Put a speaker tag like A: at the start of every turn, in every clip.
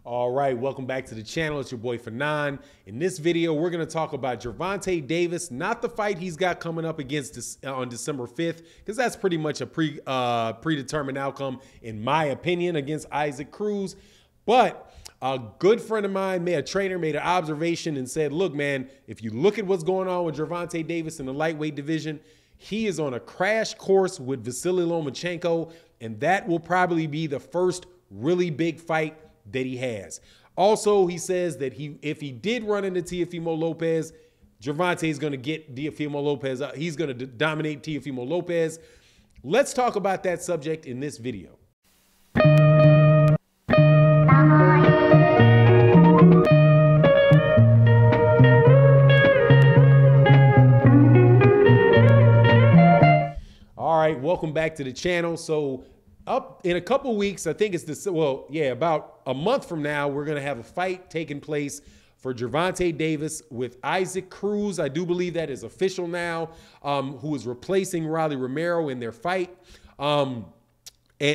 A: All right, welcome back to the channel. It's your boy Fanon. In this video, we're going to talk about Gervonta Davis, not the fight he's got coming up against on December 5th, because that's pretty much a predetermined outcome, in my opinion, against Isaac Cruz. But a good friend of mine, a trainer, made an observation and said, look, man, if you look at what's going on with Gervonta Davis in the lightweight division, he is on a crash course with Vasyl Lomachenko, and that will probably be the first really big fight that he has. Also, he says that if he did run into Teofimo Lopez, Gervonta is going to get Teofimo Lopez. He's going to dominate Teofimo Lopez. Let's talk about that subject in this video. All right, welcome back to the channel. So up in a couple weeks, I think it's this, well, yeah, about a month from now, we're going to have a fight taking place for Gervonta Davis with Isaac Cruz. I do believe that is official now, who is replacing Rolly Romero in their fight. And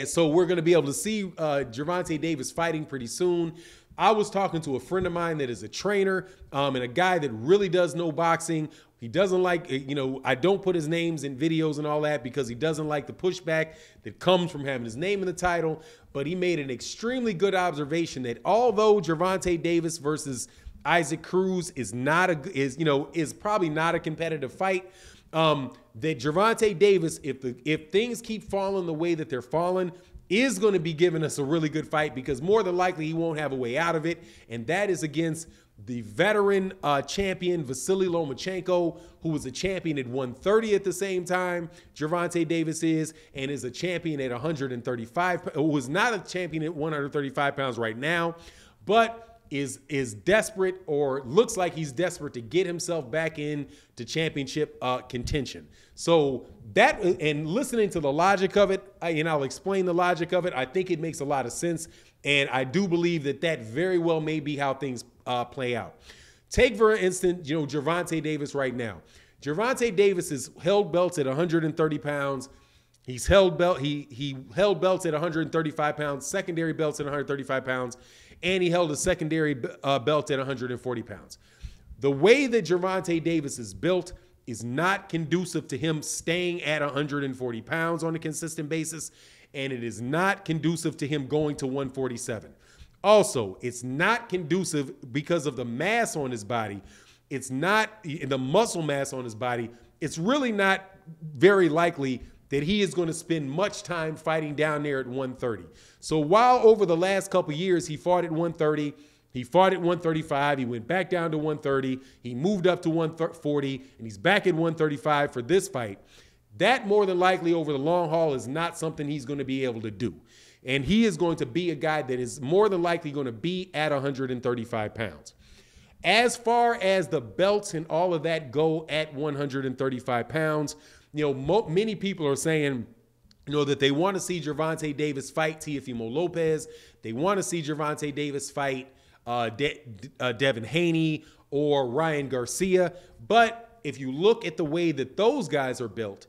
A: so we're going to be able to see Gervonta Davis fighting pretty soon. I was talking to a friend of mine that is a trainer and a guy that really does know boxing. He doesn't like, I don't put his names in videos and all that because he doesn't like the pushback that comes from having his name in the title. But he made an extremely good observation that although Gervonta Davis versus Isaac Cruz is probably not a competitive fight, that Gervonta Davis, if things keep falling the way that they're falling, is going to be giving us a really good fight, because more than likely he won't have a way out of it, and that is against the veteran champion Vasyl Lomachenko, who was a champion at 130 at the same time Gervonta Davis is, and is a champion at 135, who was not a champion at 135 pounds right now, but is desperate, or looks like he's desperate to get himself back in to championship contention. So that, and listening to the logic of it, and I'll explain the logic of it, I think it makes a lot of sense. And I do believe that that very well may be how things play out. Take, for instance, Gervonta Davis right now. Gervonta Davis has held belts at 130 pounds. He held belts at 135 pounds, secondary belts at 135 pounds, and he held a secondary belt at 140 pounds. The way that Gervonta Davis is built is not conducive to him staying at 140 pounds on a consistent basis, and it is not conducive to him going to 147. Also, it's not conducive because of the mass on his body. It's not the muscle mass on his body. It's really not very likely that he is going to spend much time fighting down there at 130. So while over the last couple of years he fought at 130, he fought at 135, he went back down to 130, he moved up to 140, and he's back at 135 for this fight, that more than likely over the long haul is not something he's going to be able to do. And he is going to be a guy that is more than likely going to be at 135 pounds. As far as the belts and all of that go at 135 pounds, many people are saying, that they want to see Gervonta Davis fight Teofimo Lopez. They want to see Gervonta Davis fight Devin Haney or Ryan Garcia. But if you look at the way that those guys are built,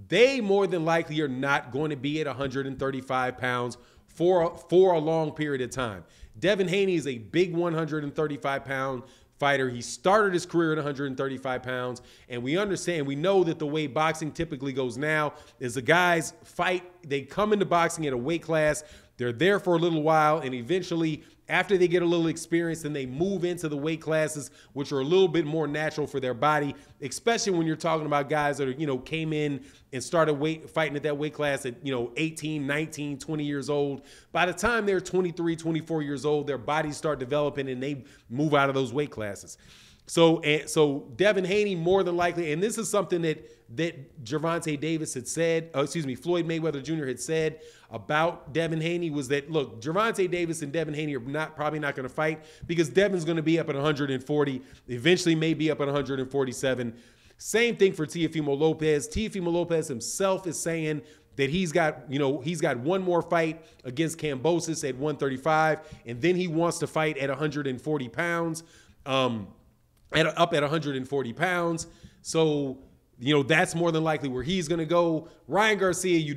A: they more than likely are not going to be at 135 pounds for a long period of time. Devin Haney is a big 135-pound fighter. He started his career at 135 pounds, and we know that the way boxing typically goes now is the guys fight, they come into boxing at a weight class, they're there for a little while, and eventually, after they get a little experience, then they move into the weight classes, which are a little bit more natural for their body, especially when you're talking about guys that are, came in and started fighting at that weight class at, 18, 19, 20 years old. By the time they're 23, 24 years old, their bodies start developing and they move out of those weight classes. So Devin Haney more than likely, and this is something that Gervonta Davis had said, Floyd Mayweather Jr. had said about Devin Haney, was that, look, Gervonta Davis and Devin Haney are probably not going to fight because Devin's going to be up at 140, eventually may be up at 147. Same thing for Teofimo Lopez. Teofimo Lopez himself is saying that he's got one more fight against Kambosos at 135, and then he wants to fight at 140 pounds, up at 140 pounds. So that's more than likely where he's going to go. Ryan Garcia,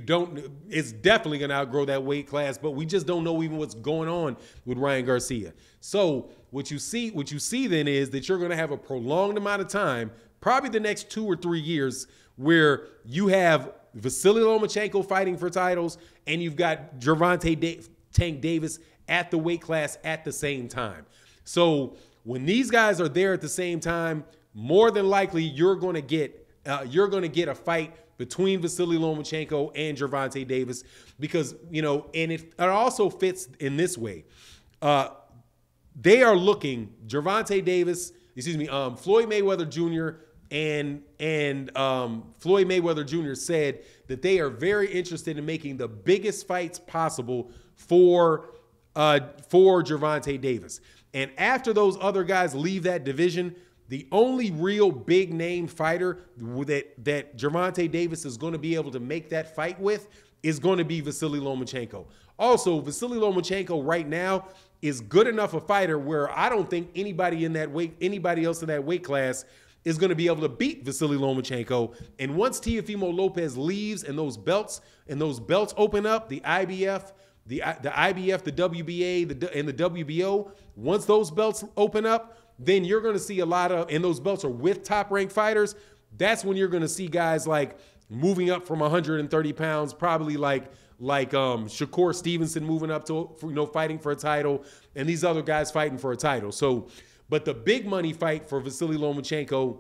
A: is definitely going to outgrow that weight class, but we just don't know even what's going on with Ryan Garcia. So what you see then is that you're going to have a prolonged amount of time, probably the next 2 or 3 years, where you have Vasyl Lomachenko fighting for titles, and you've got Tank Davis at the weight class at the same time. So when these guys are there at the same time, more than likely you're going to get a fight between Vasyl Lomachenko and Gervonta Davis, because and it also fits in this way. They are looking Floyd Mayweather Jr. and Floyd Mayweather Jr. said that they are very interested in making the biggest fights possible for Gervonta Davis. And after those other guys leave that division, the only real big name fighter that Gervonta Davis is going to be able to make that fight with is going to be Vasyl Lomachenko. Also, Vasyl Lomachenko right now is good enough a fighter where I don't think anybody else in that weight class is going to be able to beat Vasyl Lomachenko. And once Teofimo Lopez leaves and those belts open up, the IBF, the WBA, and the WBO, once those belts open up, then you're going to see and those belts are with top-ranked fighters. That's when you're going to see guys like moving up from 130 pounds, probably like Shakur Stevenson moving up to fighting for a title, and these other guys fighting for a title. So, but the big money fight for Vasyl Lomachenko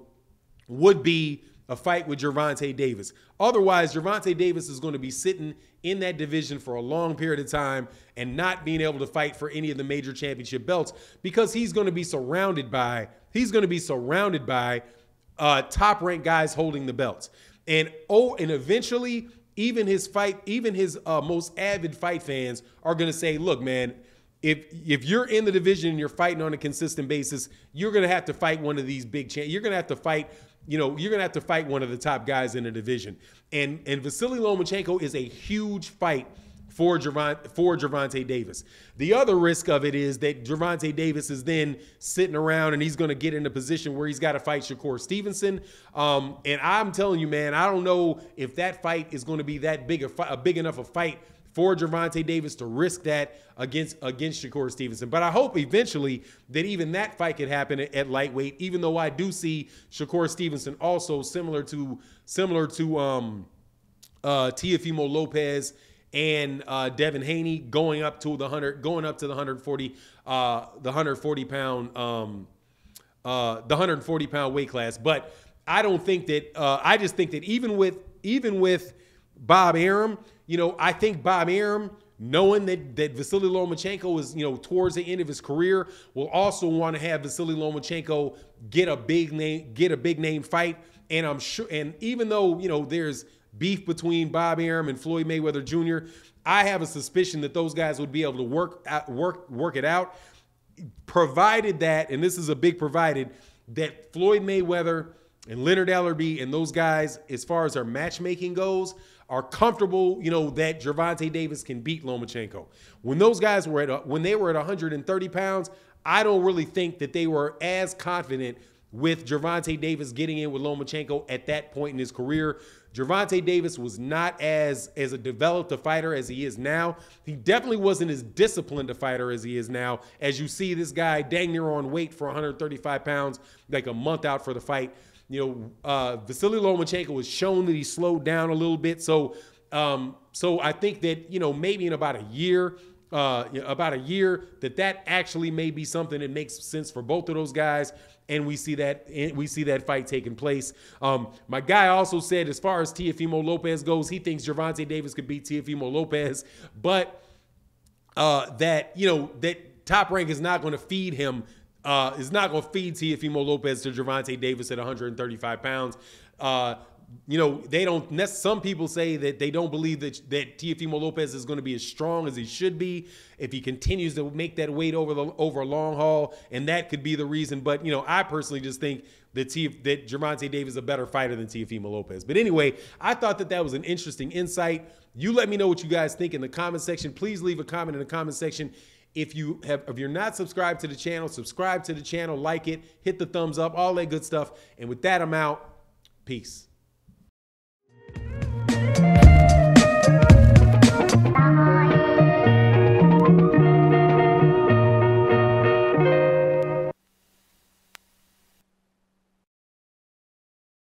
A: would be a fight with Gervonta Davis. Otherwise, Gervonta Davis is going to be sitting in that division for a long period of time and not being able to fight for any of the major championship belts, because he's going to be surrounded by top-ranked guys holding the belts. And eventually, even his most avid fight fans are going to say, look, man, if you're in the division and you're fighting on a consistent basis, you're going to have to fight one of these big you're going to have to fight, you're going to have to fight one of the top guys in the division. And Vasyl Lomachenko is a huge fight for Gervonta Davis. The other risk of it is that Gervonta Davis is then sitting around and he's going to get in a position where he's got to fight Shakur Stevenson. And I'm telling you, man, I don't know if that fight is going to be that big enough a fight for Gervonta Davis to risk that against Shakur Stevenson. But I hope eventually that even that fight could happen at lightweight, even though I do see Shakur Stevenson also similar to Teofimo Lopez and Devin Haney going up to the 140 pound weight class. But I don't think that I just think that even with Bob Arum, I think Bob Arum, knowing that Vasyl Lomachenko is, towards the end of his career, will also want to have Vasyl Lomachenko get a big name fight. And I'm sure, and even though, there's beef between Bob Arum and Floyd Mayweather Jr., I have a suspicion that those guys would be able to work it out, provided that, and this is a big provided, that Floyd Mayweather and Leonard Ellerbe and those guys, as far as their matchmaking goes, are comfortable, that Gervonta Davis can beat Lomachenko. When those guys were at 130 pounds, I don't really think that they were as confident with Gervonta Davis getting in with Lomachenko at that point in his career. Gervonta Davis was not as a developed a fighter as he is now. He definitely wasn't as disciplined a fighter as he is now. As you see this guy dang near on weight for 135 pounds, like a month out for the fight. Vasyl Lomachenko has shown that he slowed down a little bit. So I think that, maybe in about a year, that actually may be something that makes sense for both of those guys. And we see that fight taking place. My guy also said, as far as Teofimo Lopez goes, he thinks Gervonta Davis could beat Teofimo Lopez, but that Top Rank is not going to feed him. Is not going to feed Teofimo Lopez to Gervonta Davis at 135 pounds. They don't. Some people say that they don't believe that Teofimo Lopez is going to be as strong as he should be if he continues to make that weight over a long haul, and that could be the reason. But I personally just think that Gervonta Davis is a better fighter than Teofimo Lopez. But anyway, I thought that was an interesting insight. You let me know what you guys think in the comment section. Please leave a comment in the comment section. If you're not subscribed to the channel, subscribe to the channel, like it, hit the thumbs up, all that good stuff. And with that, I'm out. Peace.